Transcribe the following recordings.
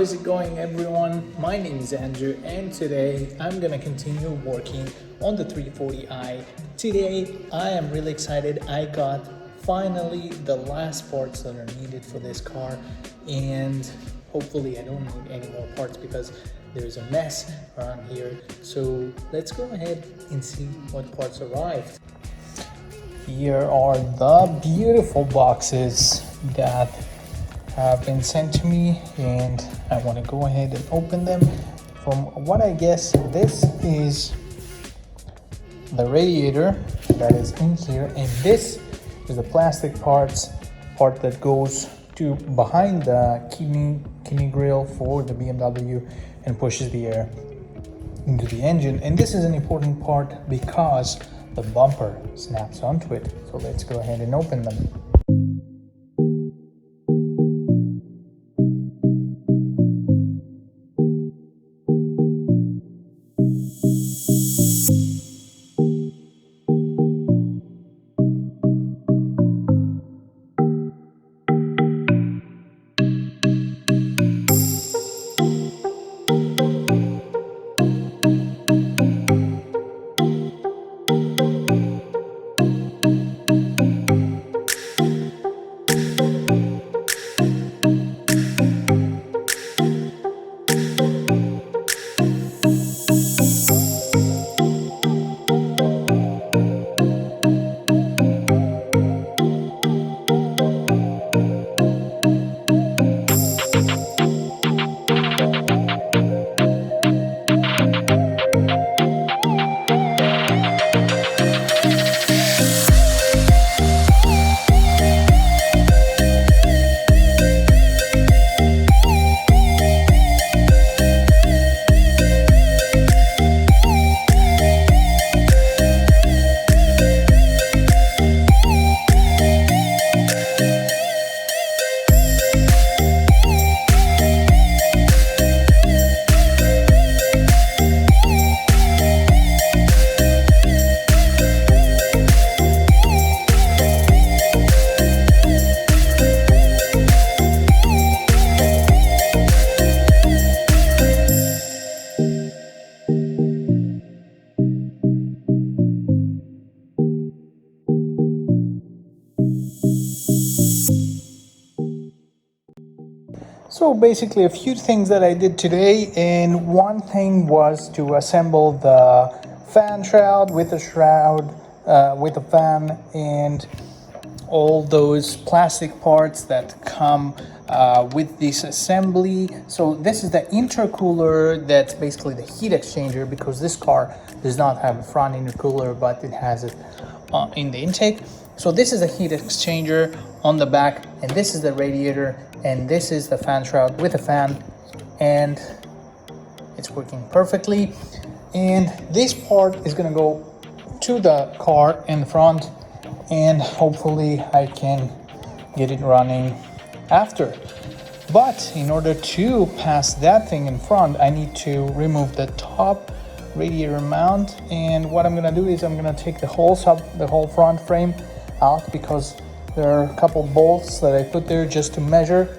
is it going, everyone? My name is Andrew, and today I'm gonna continue working on the 340i. Today I am really excited. I got finally the last parts that are needed for this car, and hopefully I don't need any more parts because there's a mess around here. So let's go ahead and see what parts arrived. Here are the beautiful boxes that have been sent to me, and I want to go ahead and open them. From what I guess, this is the radiator that is in here, and this is the plastic part that goes to behind the kidney grill for the BMW and pushes the air into the engine. And this is an important part because the bumper snaps onto it. So let's go ahead and open them. So basically a few things that I did today, and one thing was to assemble the fan shroud with a fan and all those plastic parts that come with this assembly. So this is the intercooler, that's basically the heat exchanger, because this car does not have a front intercooler, but it has it in the intake. So this is the heat exchanger on the back, and this is the radiator, and this is the fan shroud with a fan, and it's working perfectly. And this part is going to go to the car in the front, and hopefully I can get it running after. But in order to pass that thing in front, I need to remove the top radiator mount, and what I'm going to do is I'm going to take the whole front frame out, because there are a couple bolts that I put there just to measure,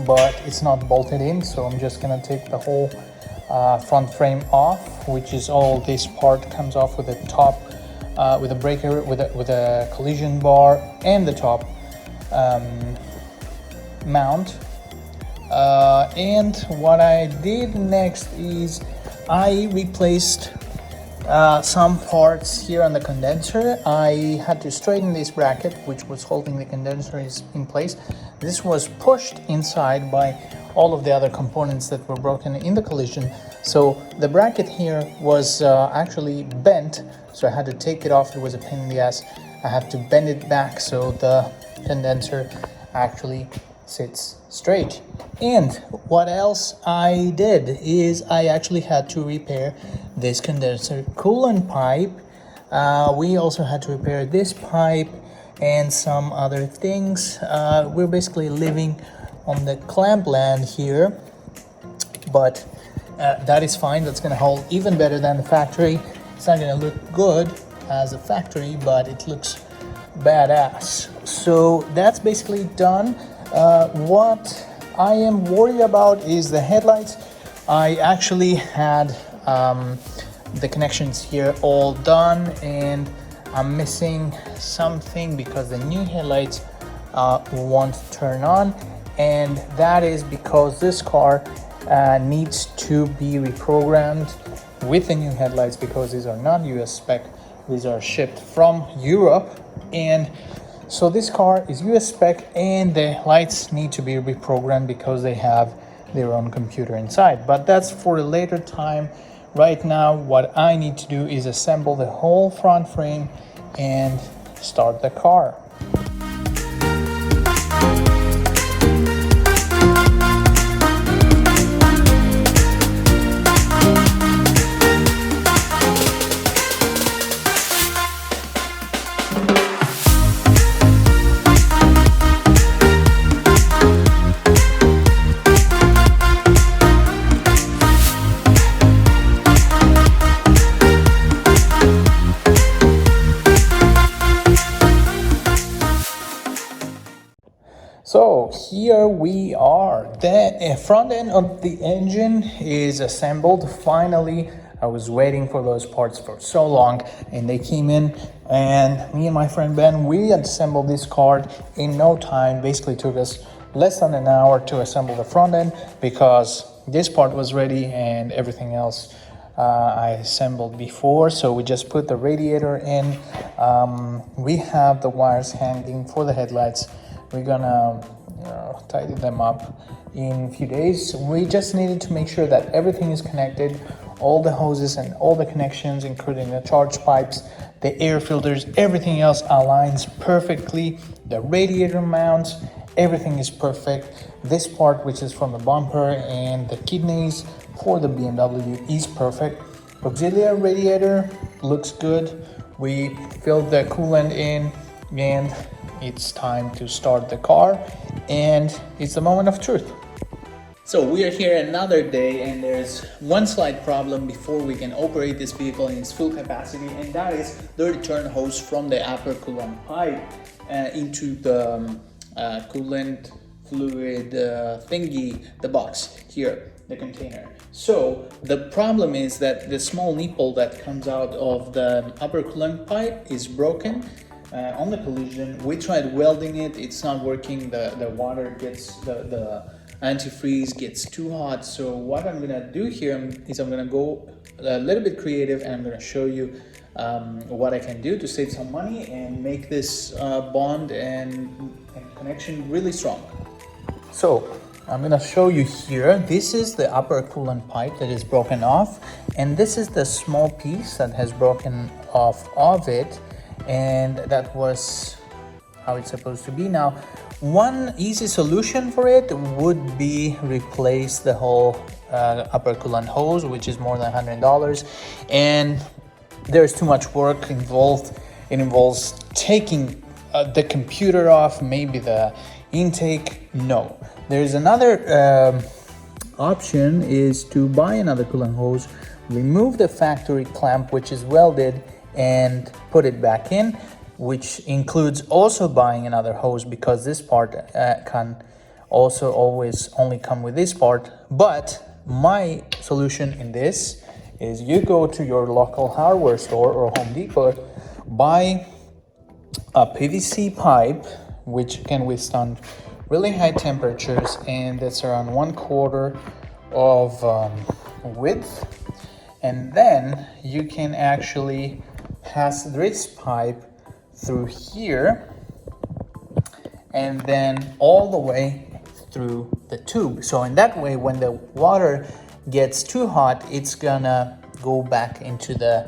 but it's not bolted in. So I'm just gonna take the whole front frame off, which is all this part comes off with the top, with a breaker, with a collision bar, and the top mount. And what I did next is I replaced some parts here on the condenser. I had to straighten this bracket, which was holding the condenser in place. This was pushed inside by all of the other components that were broken in the collision. So the bracket here was actually bent, so I had to take it off. It was a pain in the ass. I had to bend it back so the condenser actually sits straight. And what else I did is I actually had to repair this condenser coolant pipe. We also had to repair this pipe and some other things. We're basically living on the clamp land here, but that is fine. That's going to hold even better than the factory. It's not going to look good as a factory, but it looks badass. So that's basically done. What I am worried about is the headlights. I actually had the connections here all done, and I'm missing something because the new headlights won't turn on, and that is because this car needs to be reprogrammed with the new headlights, because these are not US spec, these are shipped from Europe. And so this car is US spec, and the lights need to be reprogrammed because they have their own computer inside. But that's for a later time. Right now, what I need to do is assemble the whole front frame and start the car. So here we are. The front end of the engine is assembled finally. I was waiting for those parts for so long, and they came in, and me and my friend Ben, we assembled this car in no time. Basically took us less than an hour to assemble the front end, because this part was ready and everything else I assembled before. So we just put the radiator in. We have the wires hanging for the headlights. We're gonna tidy them up in a few days. We just needed to make sure that everything is connected, all the hoses and all the connections, including the charge pipes, the air filters, everything else aligns perfectly. The radiator mounts, everything is perfect. This part, which is from the bumper and the kidneys for the BMW, is perfect. Auxiliary radiator looks good. We filled the coolant in, and it's time to start the car, and it's the moment of truth. So we are here another day, and there's one slight problem before we can operate this vehicle in its full capacity, and that is the return hose from the upper coolant pipe into the coolant fluid thingy, the box here, the container. So the problem is that the small nipple that comes out of the upper coolant pipe is broken. On the collision, we tried welding it, it's not working. The water gets, the antifreeze gets too hot. So what I'm gonna do here is I'm gonna go a little bit creative, and I'm gonna show you what I can do to save some money and make this bond and connection really strong. So I'm gonna show you here. This is the upper coolant pipe that is broken off, and this is the small piece that has broken off of it. And that was how it's supposed to be. Now, one easy solution for it would be replace the whole upper coolant hose, which is more than $100, and there's too much work involved. It involves taking the computer off, maybe the intake. No, there's another option, is to buy another coolant hose, remove the factory clamp, which is welded, and put it back in, which includes also buying another hose, because this part can also always only come with this part. But my solution in this is you go to your local hardware store or Home Depot, buy a PVC pipe which can withstand really high temperatures, and that's around 1/4 of width, and then you can actually pass this pipe through here and then all the way through the tube. So in that way, when the water gets too hot, it's gonna go back into the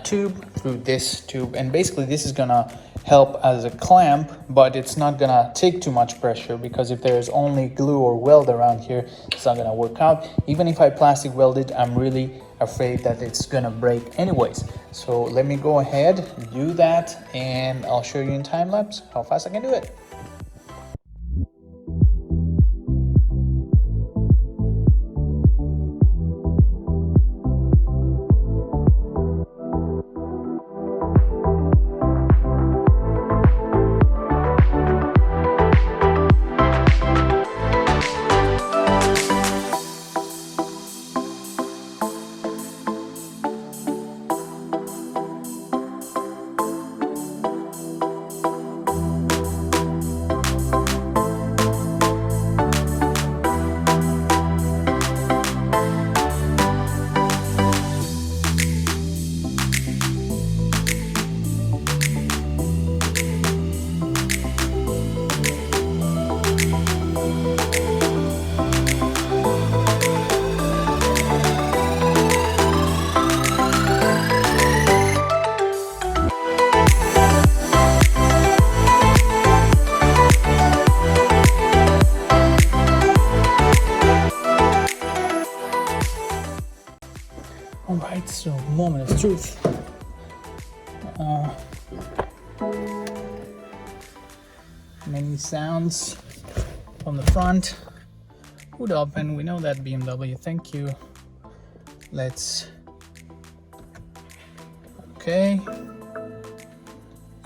tube through this tube, and basically this is gonna help as a clamp, but it's not gonna take too much pressure, because if there's only glue or weld around here, it's not gonna work out. Even if I plastic weld it, I'm really afraid that it's gonna break anyways. So let me go ahead, do that, and I'll show you in time lapse how fast I can do it. All right, so moment of truth. Many sounds from the front. Hood open, we know that BMW, thank you. Let's, okay.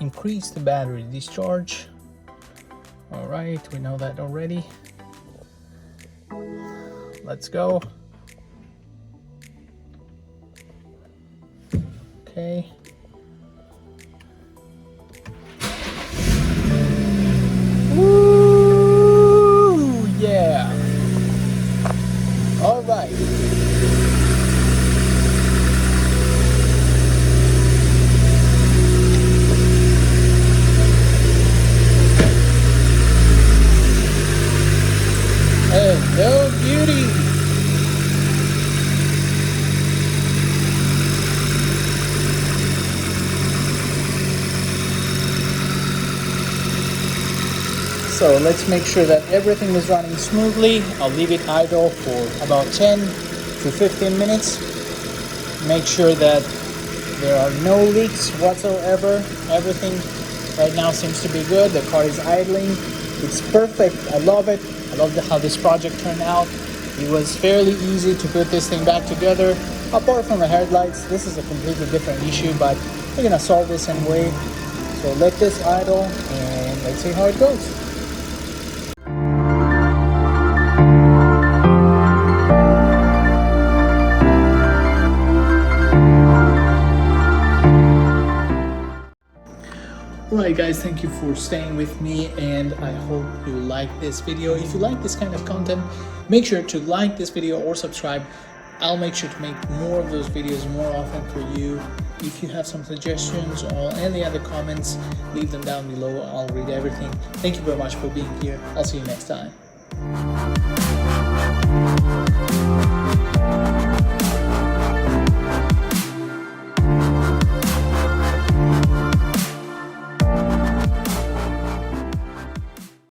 Increase the battery discharge. All right, we know that already. Let's go. Okay. Woo! Yeah. All right. Hello, beauty. So let's make sure that everything is running smoothly. I'll leave it idle for about 10 to 15 minutes. Make sure that there are no leaks whatsoever. Everything right now seems to be good. The car is idling. It's perfect. I love it. I love how this project turned out. It was fairly easy to put this thing back together. Apart from the headlights, this is a completely different issue, but we're gonna solve this anyway. So let this idle and let's see how it goes. Alright guys, thank you for staying with me, and I hope you like this video. If you like this kind of content, make sure to like this video or subscribe. I'll make sure to make more of those videos more often for you. If you have some suggestions or any other comments, leave them down below. I'll read everything. Thank you very much for being here. I'll see you next time.